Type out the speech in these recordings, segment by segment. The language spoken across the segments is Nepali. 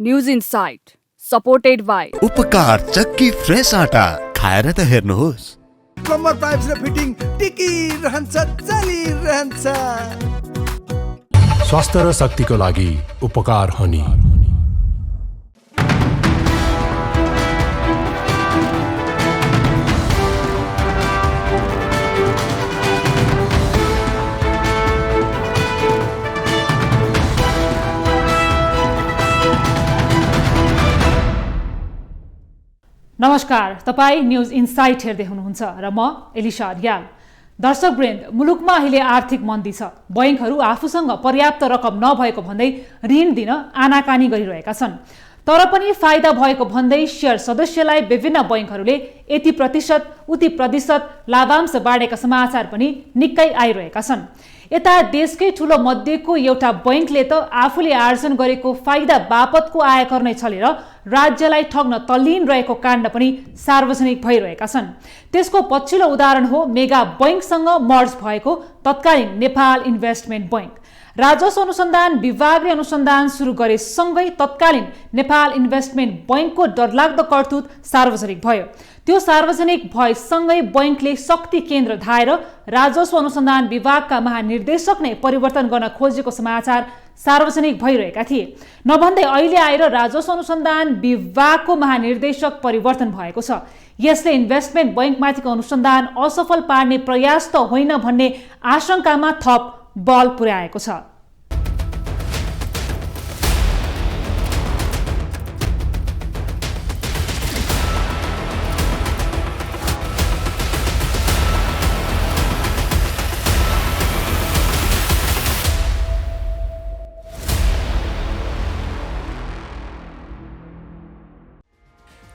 न्यूज इनसाइट सपोर्टेड बाई उपकार चक्की फ्रेश आटा खाएर त हेर्नुहोस्। प्लम्बर पाइप्स र फिटिङ टिकिरहन्छ चलिरहन्छ। स्वास्थ्य र शक्तिको लागि उपकार हनी। नमस्कार, तपाईँ न्यूज इनसाइट हेर्दै हुनुहुन्छ र म एलिसा रियाल। दर्शकवृन्द, मुलुकमा अहिले आर्थिक मन्दी छ। बैंकहरू आफूसँग पर्याप्त रकम नभएको भन्दै ऋण दिन आनाकानी गरिरहेका छन्। तर पनि फाइदा भएको भन्दै शेयर सदस्यलाई विभिन्न बैंकहरूले यति प्रतिशत उति प्रतिशत लाभांश बाँडेका समाचार पनि निकै आइरहेका छन्। यता देशकै ठूलो मध्येको एउटा बैंकले त आफूले आर्जन गरेको फाइदा बापतको आयकर नै छलेर राज्यलाई ठग्न तल्लीन रहेको काण्ड पनि सार्वजनिक भइरहेका छन्। त्यसको पछिल्लो उदाहरण हो मेगा बैंकसँग मर्ज भएको तत्कालीन नेपाल इन्भेस्टमेन्ट बैंक। राजस्व अनुसन्धान विभागले अनुसन्धान सुरु गरे सँगै तत्कालीन नेपाल इन्भेस्टमेन्ट बैंकको डरलाग्दो करतुत सार्वजनिक भयो। त्यो सार्वजनिक भएसँगै बैंकले शक्ति केन्द्र धाएर राजस्व अनुसन्धान विभागका महानिर्देशक नै परिवर्तन गर्न खोजेको समाचार सार्वजनिक भइरहेका थिए। नभन्दै अहिले आएर राजस्व अनुसन्धान विभागको महानिर्देशक परिवर्तन भएको छ। यसले इन्भेस्टमेन्ट बैंकमाथिको अनुसन्धान असफल पार्ने प्रयास त होइन भन्ने आशंकामा थप बल पुर्याएको छ।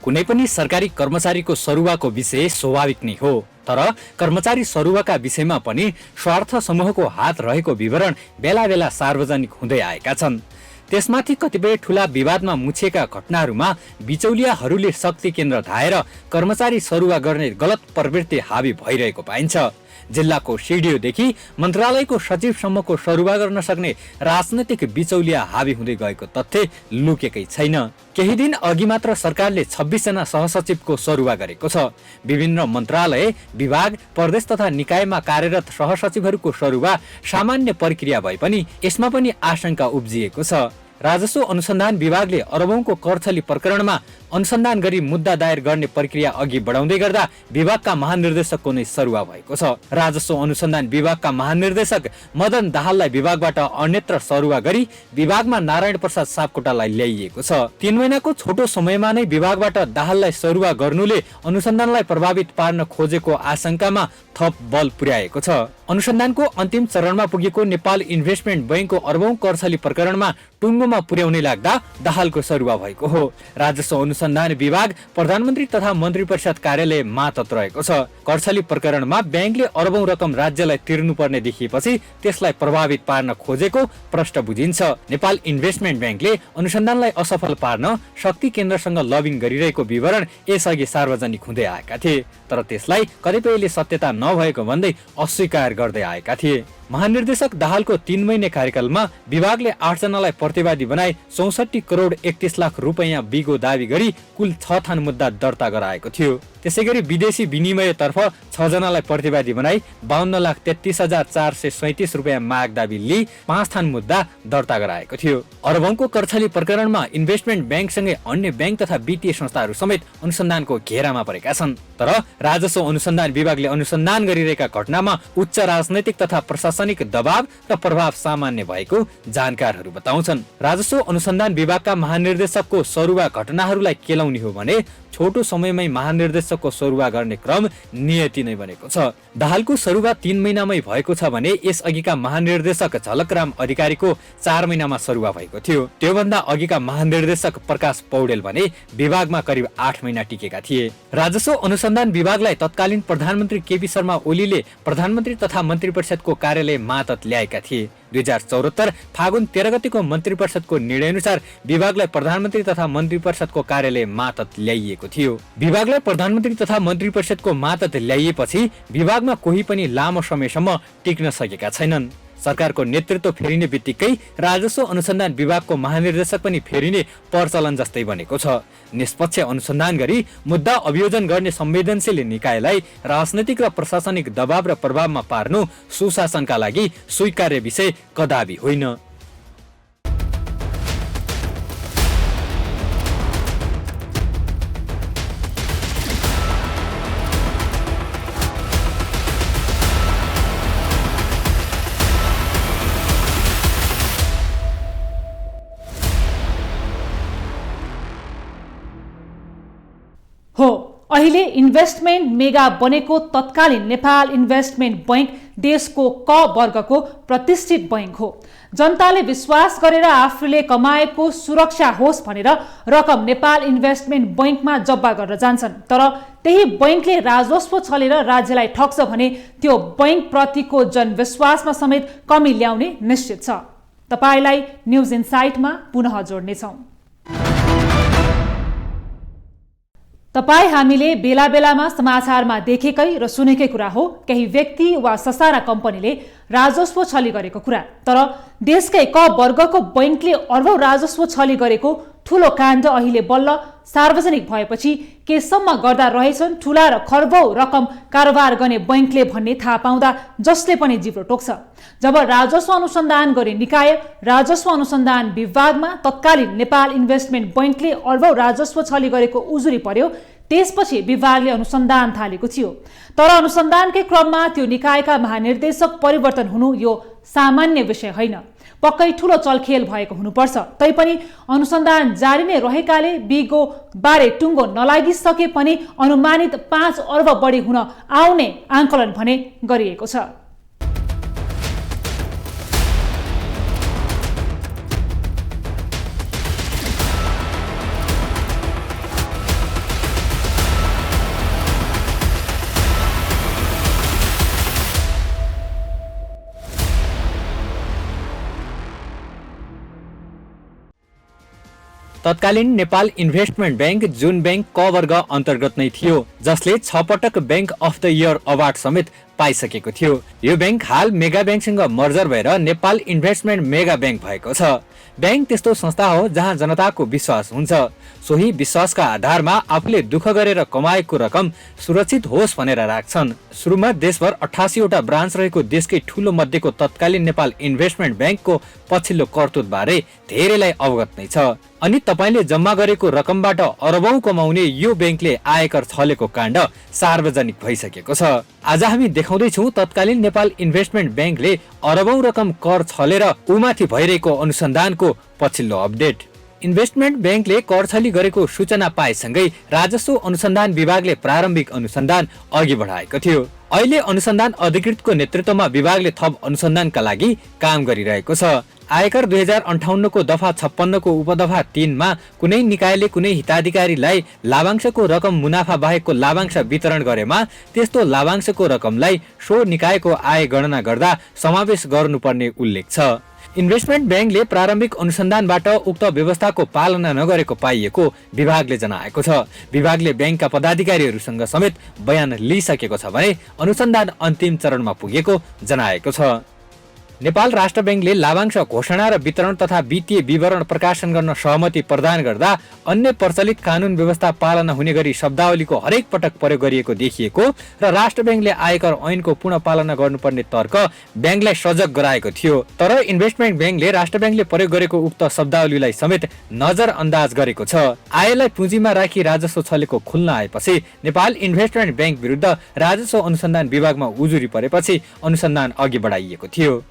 कुनै पनि सरकारी कर्मचारीको सरुवाको विषय स्वाभाविक नै हो, तर कर्मचारी सरुवाका विषयमा पनि स्वार्थ समूहको हात रहेको विवरण बेला बेला सार्वजनिक हुँदै आएका छन्। त्यसमाथि कतिपय ठूला विवादमा मुछिएका घटनाहरूमा बिचौलियाहरूले शक्ति केन्द्र धाएर कर्मचारी सरुवा गर्ने गलत प्रवृत्ति हावी भइरहेको पाइन्छ। जिल्लाको सिडिओदेखि मन्त्रालयको सचिवसम्मको सरुवा गर्न सक्ने राजनैतिक बिचौलिया हावी हुँदै गएको तथ्य लुकेकै छैन। केही दिन अघि मात्र सरकारले 26 जना सहसचिवको सरुवा गरेको छ। विभिन्न मन्त्रालय, विभाग, प्रदेश तथा निकायमा कार्यरत सहसचिवहरूको सरुवा सामान्य प्रक्रिया भए पनि यसमा पनि आशंका उब्जिएको छ। राजस्व अनुसन्धान विभागले अरबौंको करछली प्रकरणमा अनुसन्धान गरी मुद्दा दायर गर्ने प्रक्रिया अघि बढाउँदै गर्दा विभागका महानिर्देशकको नै सरुवा भएको छ। राजस्व अनुसन्धान विभागका महानिर्देशक मदन दाहाललाई विभागबाट अन्यत्र सरुवा गरी विभागमा नारायण प्रसाद सापकोटालाई ल्याइएको छ। 3 महिनाको छोटो समयमा नै विभागबाट दाहाललाई सरुवा गर्नुले अनुसन्धानलाई प्रभावित पार्न खोजेको आशंकामा थप बल पुर्याएको छ। अनुसन्धानको अन्तिम चरणमा पुगेको नेपाल इन्भेस्टमेन्ट बैंकको अरबौं करछली प्रकरणमा टुङ्गोमा पुर्याउनै लाग्दा दाहालको सरुवा भएको हो। राजस्व अनुसन्धान विभाग प्रधानमन्त्री तथा मन्त्री परिषद कार्यालय मातहत रहेको छ। करछली प्रकरणमा बैंकले अरबौं रकम राज्यलाई तिर्नुपर्ने देखिएपछि त्यसलाई प्रभावित पार्न खोजेको प्रष्ट बुझिन्छ। नेपाल इन्भेस्टमेन्ट बैंकले अनुसन्धानलाई असफल पार्न शक्ति केन्द्रसँग लबिङ गरिरहेको विवरण यसअघि सार्वजनिक हुँदै आएका थिए, तर त्यसलाई कतिपयले सत्यता नभएको भन्दै अस्वीकार गर्दै आएका थिए। महानिर्देशक दाहालको 3 महिने कार्यकालमा विभागले 8 जनालाई प्रतिवादी बनाई 64 करोड 31 लाख रुपैयाँ बिगो दावी गरी कुल 6 थान मुद्दा दर्ता गराएको थियो। त्यसैगरी विदेशी विनिमयतर्फ 6 जनालाई प्रतिवादी बनाई 52,33,437 रुपैयाँ माग दावी लिई 5 थान मुद्दा दर्ता गराएको थियो। अरबौंको करछली प्रकरणमा इन्भेस्टमेन्ट बैंकसँगै अन्य बैंक तथा वित्तीय संस्थाहरू समेत अनुसन्धानको घेरामा परेका छन्। तर राजस्व अनुसन्धान विभागले अनुसन्धान गरिरहेका घटनामा उच्च राजनैतिक तथा प्रशासनिक दबाव र प्रभाव सामान्य भएको जानकारहरू बताउँछन्। राजस्व अनुसन्धान विभागका महानिर्देशकको सरुवा घटनाहरूलाई केलाउने हो भने छोटो समयमै महानिर्देशकको सरुवा गर्ने क्रम नियति नै बनेको छ। दाहालको सरुवा 3 महिनामै भएको छ भने यसअघिका महानिर्देशक झलकराम अधिकारीको 4 महिनामा सरुवा भएको थियो। त्योभन्दा अघिका महानिर्देशक प्रकाश पौडेल भने विभागमा करिब 8 महिना टिकेका थिए। राजस्व अनुसन्धान विभागलाई तत्कालीन प्रधानमन्त्री केपी शर्मा ओलीले प्रधानमन्त्री तथा मन्त्री परिषदको कार्यालय मातहत ल्याएका थिए। 2074 फागुन 13 गतेको मन्त्री परिषदको निर्णय अनुसार विभागलाई प्रधानमन्त्री तथा मन्त्री परिषदको कार्यालय मातहत ल्याइएको थियो। विभागलाई प्रधानमन्त्री तथा मन्त्री परिषदको मातहत ल्याइएपछि विभागमा कोही पनि लामो समयसम्म टिक्न सकेका छैनन्। सरकारको नेतृत्व फेरिने बित्तिकै राजस्व अनुसन्धान विभागको महानिर्देशक पनि फेरिने प्रचलन जस्तै बनेको छ। निष्पक्ष अनुसन्धान गरी मुद्दा अभियोजन गर्ने संवेदनशील निकायलाई राजनैतिक र प्रशासनिक दबाव र प्रभावमा पार्नु सुशासनका लागि स्वीकार्य विषय कदापि होइन। हो, अहिले इन्भेस्टमेन्ट मेगा बनेको तत्कालीन नेपाल इन्भेस्टमेन्ट बैंक देशको क वर्गको प्रतिष्ठित बैंक हो। जनताले विश्वास गरेर आफूले कमाएको सुरक्षा होस् भनेर रकम नेपाल इन्भेस्टमेन्ट बैंकमा जब्बा गरेर जान्छन्। तर त्यही बैंकले राजस्व छलेर राज्यलाई ठग्छ भने त्यो बैंक प्रतिको जनविश्वासमा समेत कमी ल्याउने निश्चित छ। तपाईलाई न्युज इन्साइटमा पुनः जोड्नेछौँ। तपाई हामीले बेला बेलामा समाचारमा देखेकै र सुनेकै कुरा हो, केही व्यक्ति वा ससाना कम्पनीले राजस्व छली गरेको कुरा। तर देशकै क वर्गको बैंकले अर्बौं राजस्व छली गरेको ठूलो काण्ड अहिले बल्ल सार्वजनिक भएपछि केसम्म गर्दा रहेछन् ठूला र खर्बौं रकम कारोबार गर्ने बैंकले भन्ने थाहा पाउँदा जसले पनि जिब्रो टोक्छ। जब राजस्व अनुसन्धान गर्ने निकाय राजस्व अनुसन्धान विभागमा तत्कालीन नेपाल इन्भेस्टमेन्ट बैंकले अर्बौं राजस्व छली गरेको उजुरी पर्यो, त्यसपछि विभागले अनुसन्धान थालेको थियो। तर अनुसन्धानकै क्रममा त्यो निकायका महानिर्देशक परिवर्तन हुनु यो सामान्य विषय होइन, पक्कै ठूलो चलखेल भएको हुनुपर्छ। तैपनि अनुसन्धान जारी नै रहेकाले बिगो बारे टुङ्गो नलागिसके पनि अनुमानित 5 अर्ब बढी हुन आउने आंकलन भने गरिएको छ। तत्कालीन नेपाल इन्भेस्टमेन्ट बैंक जुन बैंक क वर्ग अन्तर्गत नै थियो, जसले 6 पटक bank of the year award समेत पाइसकेको थियो। यो बैंक हाल मेगा बैंकसँग मर्जर भएर नेपाल इन्भेस्टमेन्ट मेगा बैंक भएको छ। बैंक त्यस्तो संस्था हो जहाँ जनताको विश्वास हुन्छ। सोही विश्वासका आधारमा आफूले दुःख गरेर कमाएको रकम सुरक्षित होस् भनेर राख्छन्। सुरुमा देशभर 88 वटा ब्रान्च रहेको देशकै ठूलो मध्येको तत्कालीन नेपाल इन्भेस्टमेन्ट बैंकको पछिल्लो करतुत बारे धेरैलाई अवगत नै छ। अनि तपाईले जम्मा गरेको रकमबाट अरबौं कमाउने यो बैंकले आयकर छलेको काण्ड सार्वजनिक भइसकेको छ। आज हामी देखाउँदै छौं तत्कालीन नेपाल इन्भेस्टमेन्ट बैंकले अरबौं रकम कर छलेर उमाथि भइरहेको अनुसन्धानको पछिल्लो अपडेट। इन्भेस्टमेन्ट बैंकले कर छली गरेको सूचना पाएसँगै राजस्व अनुसन्धान विभागले प्रारम्भिक अनुसन्धान अघि बढाएको थियो। अहिले अनुसन्धान अधिकृतको नेतृत्वमा विभागले थप अनुसन्धानका लागि काम गरिरहेको छ। आयकर 2058 को दफा 56 को उपदफा 3 मा कुनै निकायले कुनै हिताधिकारीलाई लाभांशको रकम मुनाफा बाहेकको लाभांश वितरण गरेमा त्यस्तो लाभांशको रकमलाई सो निकायको आय गणना गर्दा समावेश गर्नुपर्ने उल्लेख छ। इन्भेस्टमेन्ट बैंकले प्रारम्भिक अनुसन्धानबाट उक्त व्यवस्थाको पालना नगरेको पाइएको विभागले जनाएको छ। विभागले बैंकका पदाधिकारीहरूसँग समेत बयान लिइसकेको छ भने अनुसन्धान अन्तिम चरणमा पुगेको जनाएको छ। नेपाल राष्ट्र बैंकले लाभांश घोषणा र वितरण तथा वित्तीय विवरण प्रकाशन गर्न सहमति प्रदान गर्दा अन्य प्रचलित कानून व्यवस्था पालना हुने गरी शब्दावलीको हरेक पटक प्रयोग गरिएको देखिएको र राष्ट्र बैंकले आयकर ऐनको पुनः पालना गर्नुपर्ने तर्क बैंकलाई सजग गराएको थियो। तर इन्भेस्टमेन्ट बैंकले राष्ट्र बैंकले प्रयोग गरेको उक्त शब्दावलीलाई समेत नजरअन्दाज गरेको छ। आयलाई पुँजीमा राखी राजस्व छलेको खुल्न आएपछि नेपाल इन्भेस्टमेन्ट बैंक विरुद्ध राजस्व अनुसन्धान विभागमा उजुरी परेपछि अनुसन्धान अघि बढाइएको थियो।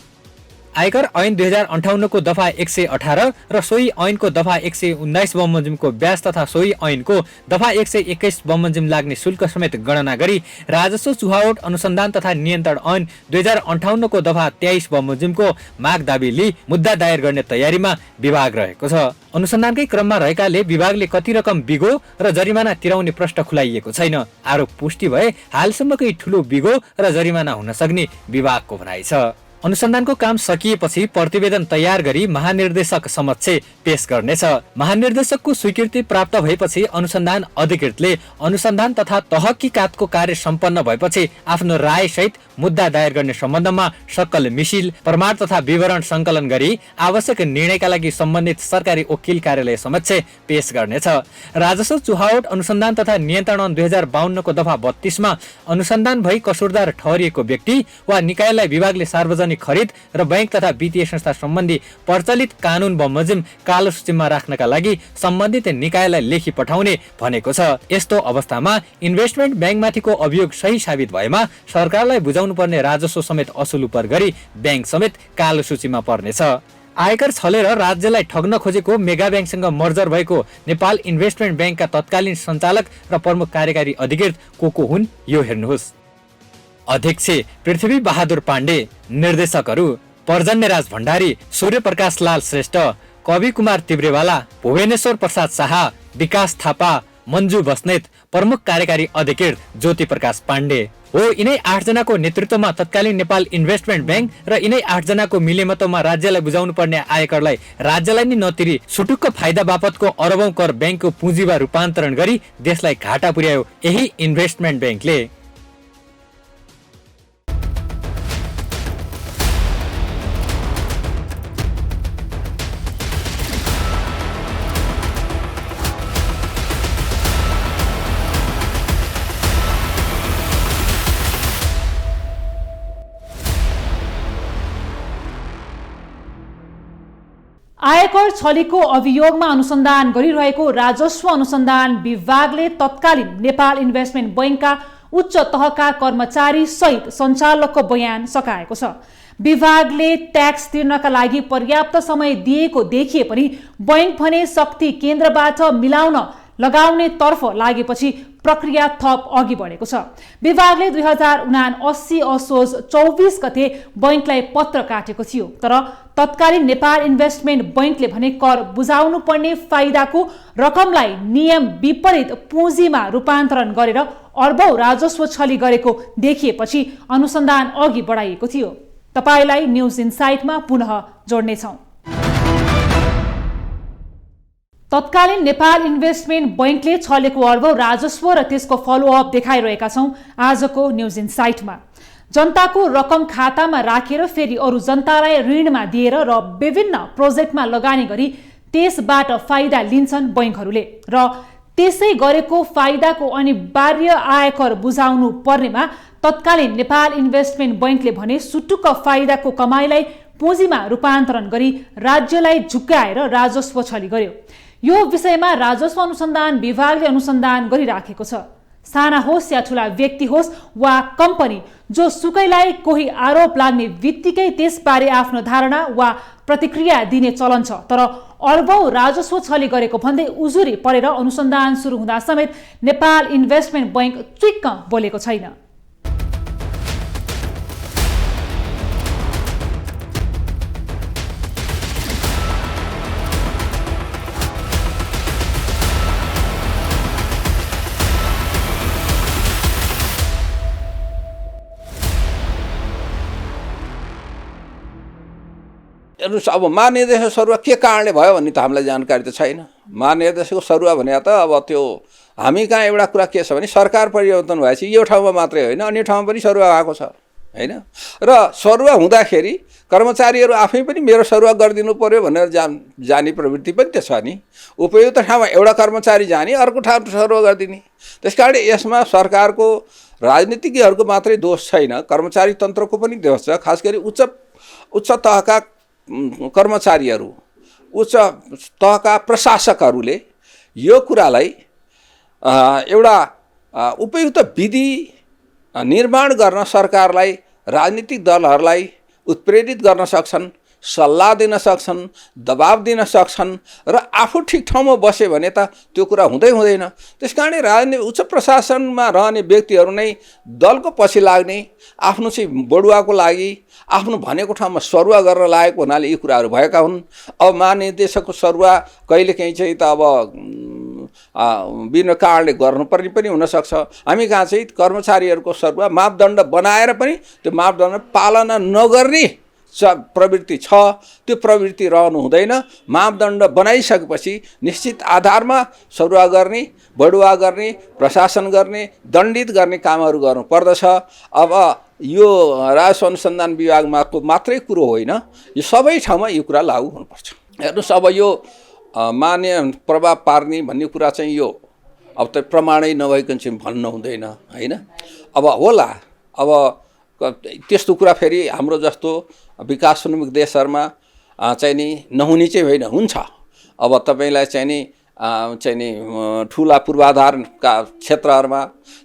आयकर ऐन 2058 को दफा 118 र सोही ऐनको दफा 119 बमोजिमको ब्याज तथा सोही ऐनको दफा 121 बमोजिम लाग्ने शुल्क समेत गणना गरी राजस्व चुहावट अनुसन्धान तथा नियन्त्रण ऐन 2058 को दफा 23 बमोजिमको माग दाबी लिई मुद्दा दायर गर्ने तयारीमा विभाग रहेको छ। अनुसन्धानकै क्रममा रहेकाले विभागले कति रकम बिगो र जरिमाना तिराउने प्रश्न खुलाइएको छैन। आरोप पुष्टि भए हालसम्मकै ठूलो बिगो र जरिमाना हुन सक्ने विभागको भनाइ छ। अनुसन्धानको काम सकिएपछि प्रतिवेदन तयार गरी महानिर्देशक समक्ष पेश गर्नेछ। महानिर्देशकको स्वीकृति प्राप्त भएपछि अनुसन्धान अधिकृतले अनुसन्धान तथा तहकीकातको कार्य सम्पन्न भएपछि आफ्नो राय सहित मुद्दा दायर गर्ने सम्बन्धमा सक्कल मिसिल प्रमाण तथा विवरण संकलन गरी आवश्यक निर्णयका लागि सम्बन्धित सरकारी वकिल कार्यालय समक्ष पेश गर्नेछ। राजस्व चुहावट अनुसन्धान तथा नियन्त्रण ऐन 2052 को दफा 32 मा अनुसन्धान भई कसुरदार ठहरिएको व्यक्ति वा निकायलाई विभागले सार्वजनिक खरिद र बैंक तथा वित्तीय संस्था सम्बन्धी प्रचलित कानून बमोजिम कालो सूचीमा राख्नका लागि सम्बन्धित निकायलाई लेखी पठाउने भनेको छ। यस्तो अवस्थामा इन्भेस्टमेन्ट ब्याङ्कमाथिको अभियोग सही साबित भएमा सरकारलाई बुझाउनु पर्ने राजस्व समेत असुल उपर गरी ब्याङ्क समेत कालो सूचीमा पर्नेछ। आयकर छलेर राज्यलाई ठग्न खोजेको मेगा ब्याङ्कसँग मर्जर भएको नेपाल इन्भेस्टमेन्ट ब्याङ्कका तत्कालीन सञ्चालक र प्रमुख कार्यकारी अधिकृत को हुन् यो हेर्नुहोस्। अध्यक्ष पृथ्वी बहादुर पाण्डे, निर्देशकहरू पर्जन्यराज भण्डारी, सूर्य प्रकाश लाल श्रेष्ठ, कवि कुमार तिब्रेवाला, भुवनेश्वर प्रसाद शाह, विकास थापा, मन्जु बस्नेत, प्रमुख कार्यकारी अधिकृत ज्योति प्रकाश पाण्डे हो। यिनै 8 जनाको नेतृत्वमा तत्कालीन नेपाल इन्भेस्टमेन्ट ब्याङ्क र यिनै 8 जनाको मिलेमतोमा राज्यलाई बुझाउनु पर्ने आयकरलाई राज्यलाई नै नतिरी सुटुक्क फाइदा बापतको अरबौं कर ब्याङ्कको पुँजीमा रूपान्तरण गरी देशलाई घाटा पुर्यायो यही इन्भेस्टमेन्ट ब्याङ्कले। आयकर छलीको अभियोगमा अनुसन्धान गरिरहेको राजस्व अनुसन्धान विभागले तत्कालीन नेपाल इन्भेस्टमेन्ट बैंकका उच्च तहका कर्मचारी सहित सञ्चालकको बयान सकाएको छ। विभागले ट्याक्स तिर्नका लागि पर्याप्त समय दिएको देखिए पनि बैंक भने शक्ति केन्द्रबाट मिलाउन लगाउने तर्फ लागेपछि प्रक्रिया थप अघि बढेको छ। विभागले 2079 असोज 24 गते बैंकलाई पत्र काटेको थियो, तर तत्कालीन नेपाल इन्भेस्टमेन्ट बैंकले भने कर बुझाउनु पर्ने फाइदाको रकमलाई नियम विपरीत पुँजीमा रूपान्तरण गरेर अर्बौं राजस्व छली गरेको देखिएपछि अनुसन्धान अघि बढाइएको थियो। तपाईलाई न्यूज इनसाइटमा पुनः जोड्नेछौँ। तत्कालीन नेपाल इन्भेस्टमेन्ट बैंकले छलेको अर्बौं राजस्व र त्यसको फलोअप देखाइरहेका छौं आजको न्यूज इनसाइटमा। जनताको रकम खातामा राखेर फेरि अरू जनतालाई ऋणमा दिएर र विभिन्न प्रोजेक्टमा लगानी गरी त्यसबाट फाइदा लिन्छन् बैंकहरूले र त्यसै गरेको फाइदाको अनिवार्य आयकर बुझाउनु पर्नेमा तत्कालीन नेपाल इन्भेस्टमेन्ट बैंकले भने सुटुक्क फाइदाको कमाईलाई पुँजीमा रूपान्तरण गरी राज्यलाई झुक्काएर राजस्व छली गर्यो। यो विषयमा राजस्व अनुसन्धान विभागले अनुसन्धान गरिराखेको छ। साना होस् या ठूला व्यक्ति होस् वा कम्पनी, जो सुकैलाई कोही आरोप लाग्ने बित्तिकै त्यसबारे आफ्नो धारणा वा प्रतिक्रिया दिने चलन छ, तर अर्बौं राजस्व छली गरेको भन्दै उजुरी परेर अनुसन्धान सुरु हुँदा समेत नेपाल इन्भेस्टमेन्ट बैंक चुइक्क बोलेको छैन। हेर्नुहोस्, अब महानिर्देशक सरुवा के कारणले भयो भन्ने त हामीलाई जानकारी त छैन। महानिर्देशकको सरुवा भने त अब त्यो हामी कहाँ एउटा कुरा के छ भने सरकार परिवर्तन भएपछि यो ठाउँमा मात्रै होइन अन्य ठाउँमा पनि सरुवा भएको छ हैन। र सरुवा हुँदाखेरि कर्मचारीहरू आफै पनि मेरो सरुवा गरिदिनु पर्यो भनेर जाने प्रवृत्ति पनि त छ नि। उपयुक्त ठाउँमा एउटा कर्मचारी जाने, अर्को ठाउँमा सरुवा गरिदिने। त्यसकारण यसमा सरकारको राजनीतिज्ञहरूको मात्रै दोष छैन, कर्मचारी तन्त्रको पनि दोष छ। खास गरी उच्च तहका कर्मचारीहरू, उच्च तहका प्रशासकहरूले यो कुरालाई एउटा उपयुक्त विधि निर्माण गर्न सरकारलाई, राजनीतिक दलहरूलाई उत्प्रेरित गर्न सक्छन्, सल्लाह दिन सक्छन्, दबाब दिन सक्छन् र आफू ठिक ठाउँमा बसे भने त त्यो कुरा हुँदैन। त्यसकारण राजनीतिक उच्च प्रशासनमा रहने व्यक्तिहरू नै दलको पछि लाग्ने, आफ्नो चाहिँ बढुवाको लागि आफ्नो भनेको ठाउँमा सरुवा गर्न लागेको हुनाले यी कुराहरू भएका हुन्। अब महानिर्देशकको सरुवा कहिलेकाहीँ चाहिँ त अब विभिन्न कारणले गर्नुपर्ने पनि हुनसक्छ। हामी कहाँ चाहिँ कर्मचारीहरूको सरुवा मापदण्ड बनाएर पनि त्यो मापदण्ड पालना नगर्ने प्रवृत्ति छ त्यो प्रवृत्ति रहनु हुँदैन। मापदण्ड बनाइसकेपछि निश्चित आधारमा सरुवा गर्ने, बढुवा गर्ने, प्रशासन गर्ने, दण्डित गर्ने कामहरू गर्नु पर्दछ। अब यो राजस्व अनुसन्धान विभागमा मात्रै कुरो होइन, यो सबै ठाउँमा यो कुरा लागू हुनुपर्छ। हेर्नुहोस्, अब यो मान्य प्रभाव पार्ने भन्ने कुरा चाहिँ यो अब त प्रमाणै नभइकन चाहिँ भन्नु हुँदैन होइन। अब होला, अब त्यस्तो कुरा फेरि हाम्रो जस्तो विकासोन्मुख देशहरूमा चाहिँ नि नहुने चाहिँ होइन, हुन्छ। अब तपाईँलाई चाहिँ नि ठुला पूर्वाधारका क्षेत्रहरूमा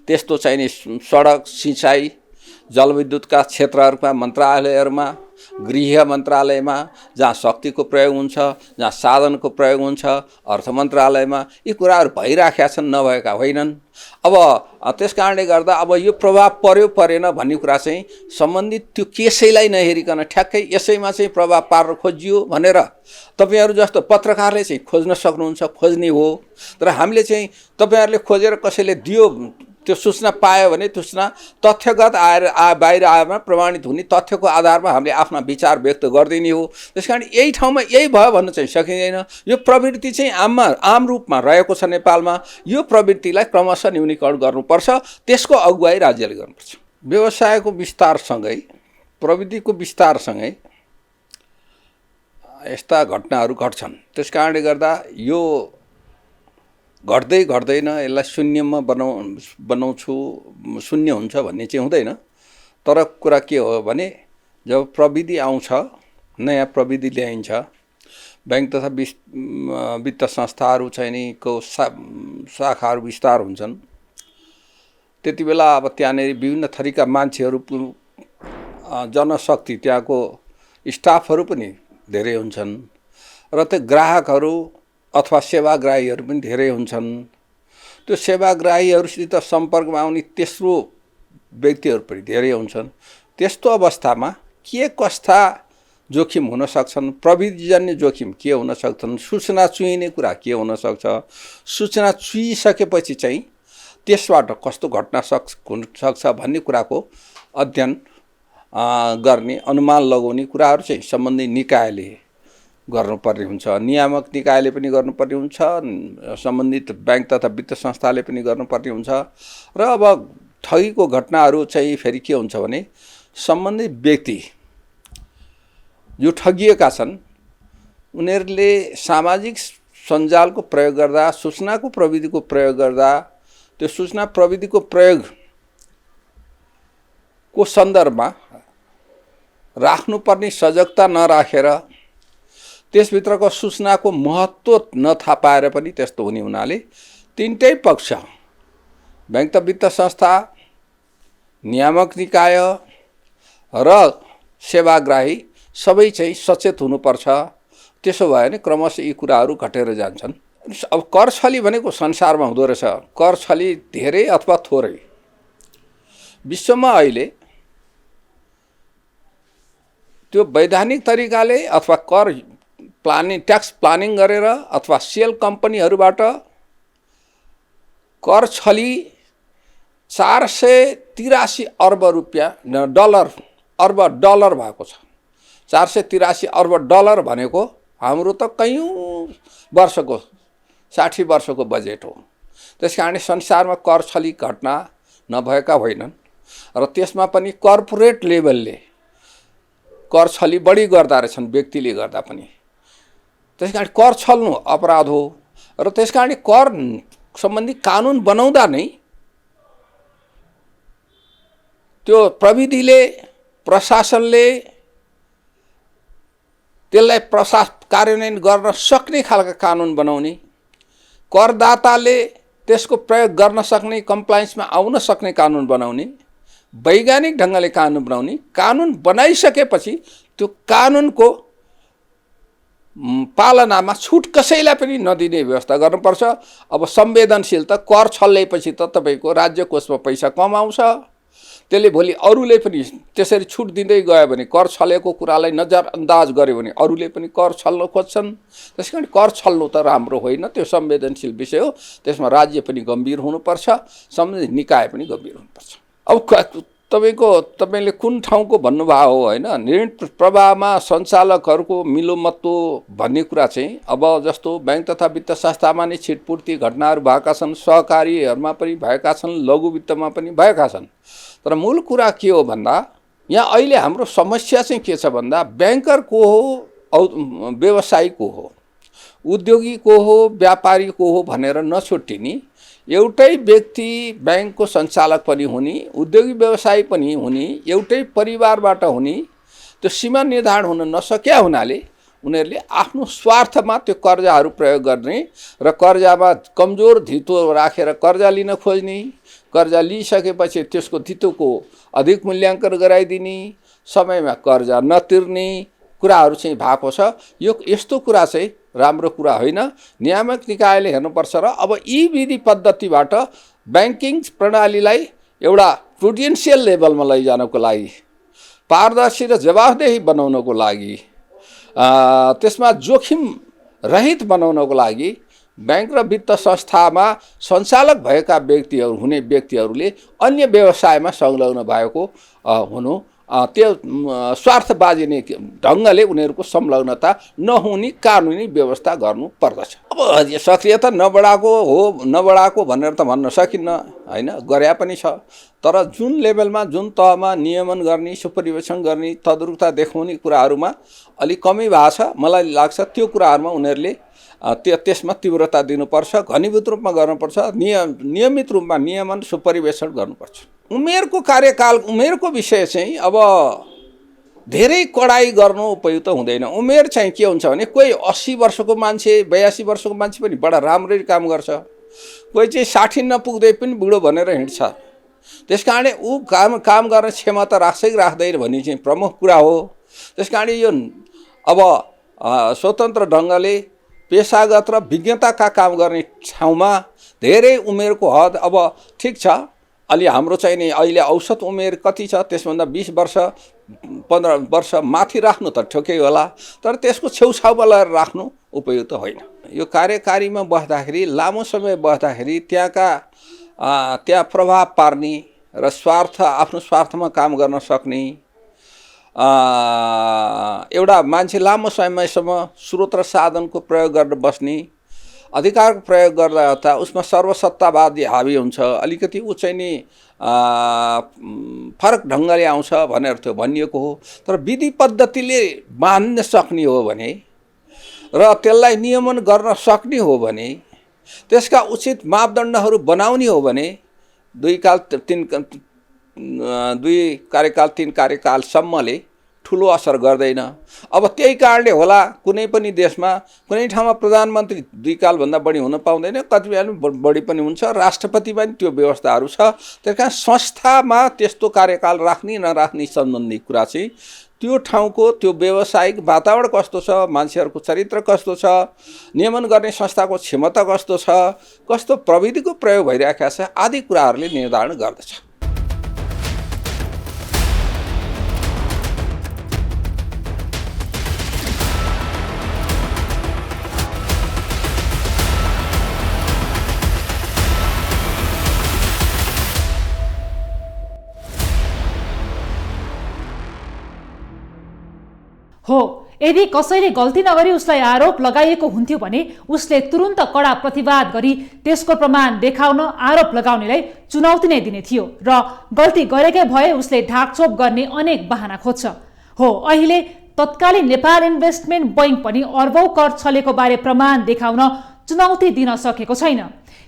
त्यस्तो चाहिँ नि सडक, सिँचाइ, जलविद्युतका क्षेत्रहरूमा, मन्त्रालयहरूमा, गृह मन्त्रालयमा जहाँ शक्तिको प्रयोग हुन्छ, जहाँ साधनको प्रयोग हुन्छ, अर्थ मन्त्रालयमा यी कुराहरू भइराखेका छन्, नभएका होइनन्। अब त्यस कारणले गर्दा अब यो प्रभाव पर्यो परेन भन्ने कुरा चाहिँ सम्बन्धित त्यो केसैलाई नहेरिकन ठ्याक्कै यसैमा चाहिँ प्रभाव पार्न खोजियो भनेर तपाईँहरू जस्तो पत्रकारले चाहिँ खोज्न सक्नुहुन्छ, खोज्ने हो। तर हामीले चाहिँ तपाईँहरूले खोजेर कसैले दियो, त्यो सूचना पायो भने त्यो सूचना तथ्यगत बाहिर आएमा प्रमाणित हुने तथ्यको आधारमा हामीले आफ्ना विचार व्यक्त गरिदिने हो। त्यस कारण यही ठाउँमा यही भयो भन्न चाहिँ सकिँदैन। यो प्रवृत्ति चाहिँ आम रूपमा रहेको छ नेपालमा। यो प्रवृत्तिलाई क्रमशः न्यूनीकरण गर्नुपर्छ, त्यसको अगुवाई राज्यले गर्नुपर्छ। व्यवसायको विस्तारसँगै, प्रविधिको विस्तारसँगै यस्ता घटनाहरू घट्छन्। त्यस कारणले गर्दा यो घट्दै घट्दैन, यसलाई शून्यमा बनाउँछु, शून्य हुन्छ भन्ने चाहिँ हुँदैन। तर कुरा के हो भने जब प्रविधि आउँछ, नयाँ प्रविधि ल्याइन्छ, बैंक तथा वित्त संस्थाहरू चाहिँ नि को शाखाहरू विस्तार हुन्छन्, त्यति बेला अब त्यहाँनिर विभिन्न थरीका मान्छेहरू, जनशक्ति, त्यहाँको स्टाफहरू पनि धेरै हुन्छन् र त्यो ग्राहकहरू अथवा सेवाग्राहीहरू पनि धेरै हुन्छन्। त्यो सेवाग्राहीहरूसित सम्पर्कमा आउने तेस्रो व्यक्तिहरू पनि धेरै हुन्छन्। त्यस्तो अवस्थामा के कस्ता जोखिम हुन सक्छन्, प्रविधिजन्य जोखिम के हुन सक्छन्, सूचना चुइने कुरा के हुन सक्छ, सूचना चुइसकेपछि चाहिँ त्यसबाट कस्तो घटना हुन सक्छ भन्ने कुराको अध्ययन गर्ने, अनुमान लगाउने कुराहरू चाहिँ सम्बन्धित निकायले गर्नुपर्ने हुन्छ। नियामक निकायले पनि गर्नुपर्ने हुन्छ, सम्बन्धित बैंक तथा वित्त संस्थाले पनि गर्नुपर्ने हुन्छ। र अब ठगीको घटनाहरू चाहिँ फेरि के हुन्छ भने सम्बन्धित व्यक्ति जो ठगिएका छन् उनीहरूले सामाजिक सञ्जालको प्रयोग गर्दा, सूचनाको प्रविधिको प्रयोग गर्दा, त्यो सूचना प्रविधिको प्रयोगको सन्दर्भमा राख्नुपर्ने सजगता नराखेर, त्यसभित्रको सूचनाको महत्त्व नथाहा पाएर पनि त्यस्तो हुने हुनाले तिनटै पक्ष, बैंक तथा वित्त संस्था, नियामक निकाय र सेवाग्राही सबै चाहिँ सचेत हुनुपर्छ। त्यसो भयो भने क्रमशः यी कुराहरू घटेर जान्छन्। अब कर छली भनेको संसारमा हुँदो रहेछ। कर छली धेरै अथवा थोरै विश्वमा अहिले त्यो वैधानिक तरिकाले अथवा कर प्लानिङ, ट्याक्स प्लानिङ गरेर अथवा सेल कम्पनीहरूबाट कर छली 483 अर्ब रुपियाँ अर्ब डलर भएको छ। 483 अर्ब डलर भनेको हाम्रो त कयौँ वर्षको 60 वर्षको बजेट हो। त्यसकारण संसारमा कर छली घटना नभएका होइनन् र त्यसमा पनि कर्पोरेट लेभलले कर छली बढी गर्दा रहेछन् व्यक्तिले गर्दा पनि। त्यसकारण कर छल्नु अपराध हो र त्यसकारण कर सम्बन्धी कानुन बनाउँदा नै त्यो प्रविधिले, प्रशासनले त्यसलाई कार्यान्वयन गर्न सक्ने खालका कानुन बनाउने, करदाताले त्यसको प्रयोग गर्न सक्ने, कम्प्लायन्समा आउन सक्ने कानुन बनाउने, वैज्ञानिक ढङ्गले कानुन बनाउने। कानुन बनाइसकेपछि त्यो कानुनको पालनामा छुट कसैलाई पनि नदिने व्यवस्था गर्नुपर्छ। अब संवेदनशील त कर छल्लेपछि त तपाईँको राज्य कोषमा पैसा कम आउँछ, त्यसले भोलि अरूले पनि त्यसरी छुट दिँदै गयो भने, कर छलेको कुरालाई नजरअन्दाज गर्यो भने अरूले पनि कर छल्न खोज्छन्। त्यसकारण कर छल्नु त राम्रो होइन, त्यो संवेदनशील विषय हो। त्यसमा राज्य पनि गम्भीर हुनुपर्छ, सम्बन्धित निकाय पनि गम्भीर हुनुपर्छ। अब तपाईँले कुन ठाउँको भन्नुभएको हो होइन, ऋण प्रवाहमा सञ्चालकहरूको मिलोमत्तो भन्ने कुरा चाहिँ अब जस्तो बैंक तथा वित्त संस्थामा नै छिटपुर्ती घटनाहरू भएका छन्, सहकारीहरूमा पनि भएका छन्, लघु वित्तमा पनि भएका छन्। तर मूल कुरा के हो भन्दा यहाँ अहिले हाम्रो समस्या चाहिँ के छ भन्दा ब्याङ्कर को हो, व्यवसायी को हो, उद्योगी को हो, व्यापारी को हो भनेर नछुट्टिने, एउटै व्यक्ति ब्याङ्कको सञ्चालक पनि हुने, उद्योगी व्यवसायी पनि हुने, एउटै परिवारबाट हुने, त्यो सीमा निर्धारण हुन नसक्या हुनाले उनीहरूले आफ्नो स्वार्थमा त्यो कर्जाहरू प्रयोग गर्ने र कर्जामा कमजोर धितो राखेर कर्जा लिन खोज्ने, कर्जा लिइसकेपछि त्यसको धितोको अधिक मूल्याङ्कन गराइदिने, समयमा कर्जा नतिर्ने कुराहरू चाहिँ भएको छ। यो यस्तो कुरा चाहिँ राम्रो कुरा होइन। नियामक निकायले हेर्नुपर्छ र अब यी विधि पद्धतिबाट ब्याङ्किङ प्रणालीलाई एउटा प्रुडेन्सियल लेभलमा लैजानको लागि, पारदर्शी र जवाफदेही बनाउनको लागि, त्यसमा जोखिम रहित बनाउनको लागि बैंक र वित्त संस्थामा सञ्चालक भएका व्यक्तिहरूले अन्य व्यवसायमा संलग्न भएको हुनु, त्यो स्वार्थबाजी नै ढङ्गले उनीहरूको संलग्नता नहुने कानुनी व्यवस्था गर्नु पर्दछ। अब सक्रियता नबढाएको भनेर त भन्न सकिन्न होइन, गरे पनि छ। तर जुन लेभलमा, जुन तहमा नियमन गर्ने, सुपरिवेशन गर्ने, तद्रुकता देखाउने कुराहरूमा अलिक कमी भएको छ। मलाई लाग्छ त्यो कुराहरूमा उनीहरूले त्यसमा तीव्रता दिनुपर्छ, घनीभूत रूपमा गर्नुपर्छ, नियमित रूपमा नियमन सुपरिवेशन गर्नुपर्छ। उमेरको कार्यकाल, उमेरको विषय चाहिँ अब धेरै कडाई गर्नु उपयुक्त हुँदैन। उमेर चाहिँ के हुन्छ भने कोही 80 वर्षको मान्छे, 82 वर्षको मान्छे पनि बडा राम्ररी काम गर्छ, कोही चाहिँ 60 नपुग्दै पनि बुढो भनेर हिँड्छ। त्यसकारणले ऊ काम गर्ने क्षमता राख्छ कि राख्दैन भन्ने चाहिँ प्रमुख कुरा हो। त्यसकारणले यो अब स्वतन्त्र ढङ्गले पेसागत र विज्ञताका काम गर्ने ठाउँमा धेरै उमेरको हद, अब ठिक छ अलि हाम्रो चाहिँ नि अहिले औसत उमेर कति छ, त्यसभन्दा 20 वर्ष 15 वर्ष माथि राख्नु त ठोकै होला, तर त्यसको छेउछाउमा लगाएर राख्नु उपयुक्त होइन। यो कार्यकारीमा बस्दाखेरि, लामो समय बस्दाखेरि त्यहाँ प्रभाव पार्ने र आफ्नो स्वार्थमा काम गर्न सक्ने एउटा मान्छे लामो समयसम्म स्रोत र साधनको प्रयोग गरेर बस्ने, अधिकारको प्रयोग गर्दा उसमा सर्वसत्तावादी हावी हुन्छ, अलिकति ऊ चाहिँ नि फरक ढङ्गले आउँछ भनेर त्यो भनिएको हो। तर विधि पद्धतिले बाँध्न सक्ने हो भने र त्यसलाई नियमन गर्न सक्ने हो भने, त्यसका उचित मापदण्डहरू बनाउने हो भने 2 कार्यकाल 3 कार्यकालसम्मले ठुलो असर गर्दैन। अब त्यही कारणले होला कुनै पनि देशमा, कुनै ठाउँमा प्रधानमन्त्री 2 कालभन्दा बढी हुन पाउँदैन, कतिपय बढी पनि हुन्छ, राष्ट्रपतिमा पनि त्यो व्यवस्थाहरू छ। त्यस कारण संस्थामा त्यस्तो कार्यकाल राख्ने नराख्ने सम्बन्धी कुरा चाहिँ त्यो ठाउँको त्यो व्यावसायिक वातावरण कस्तो छ, मान्छेहरूको चरित्र कस्तो छ, नियमन गर्ने संस्थाको क्षमता कस्तो छ, कस्तो प्रविधिको प्रयोग भइरहेका छ आदि कुराहरूले निर्धारण गर्दछ। हो, यदि कसैले गल्ती नगरी उसलाई आरोप लगाइएको हुन्थ्यो भने उसले तुरुन्त कडा प्रतिवाद गरी त्यसको प्रमाण देखाउन आरोप लगाउनेलाई चुनौती नै दिने थियो र गल्ती गरेकै भए उसले ढाकछोप गर्ने अनेक बहाना खोज्छ। हो, अहिले तत्कालीन नेपाल इन्भेस्टमेन्ट बैंक पनि अर्बौं कर छलेको बारे प्रमाण देखाउन चुनौती दिन सकेको छैन।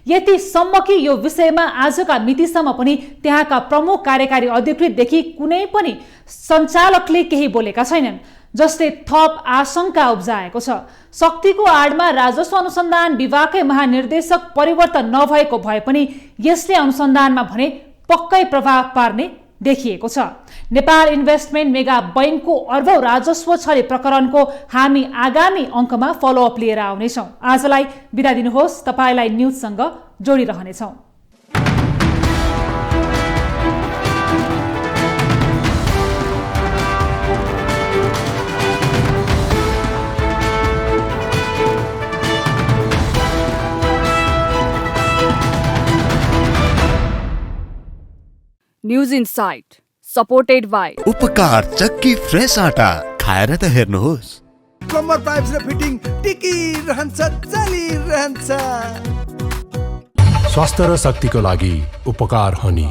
यतिसम्म कि यो विषयमा आजका मितिसम्म पनि त्यहाँका प्रमुख कार्यकारी अधिकृतदेखि कुनै पनि सञ्चालकले केही बोलेका छैनन्, जसले थप आशंका उब्जाएको छ। शक्तिको आडमा राजस्व अनुसन्धान विभागकै महानिर्देशक परिवर्तन नभएको भए पनि यसले अनुसन्धानमा भने पक्कै प्रभाव पार्ने देखिएको छ। नेपाल इन्भेस्टमेन्ट मेगा बैंकको अर्बौं राजस्व छले प्रकरणको हामी आगामी अङ्कमा फलोअप लिएर आउनेछौँ। आजलाई बिदा दिनुहोस्, तपाईलाई न्युजसँग जोडिरहनेछौँ। News Insight. supported by उपकार चक्की फ्रेस आटा खाएर त हेर्नुहोस्। प्लम्बर पाइप्स र फिटिङ टिकिरहन्छ चलिरहन्छ। स्वास्थ्य र शक्तिको लागि उपकार हनी।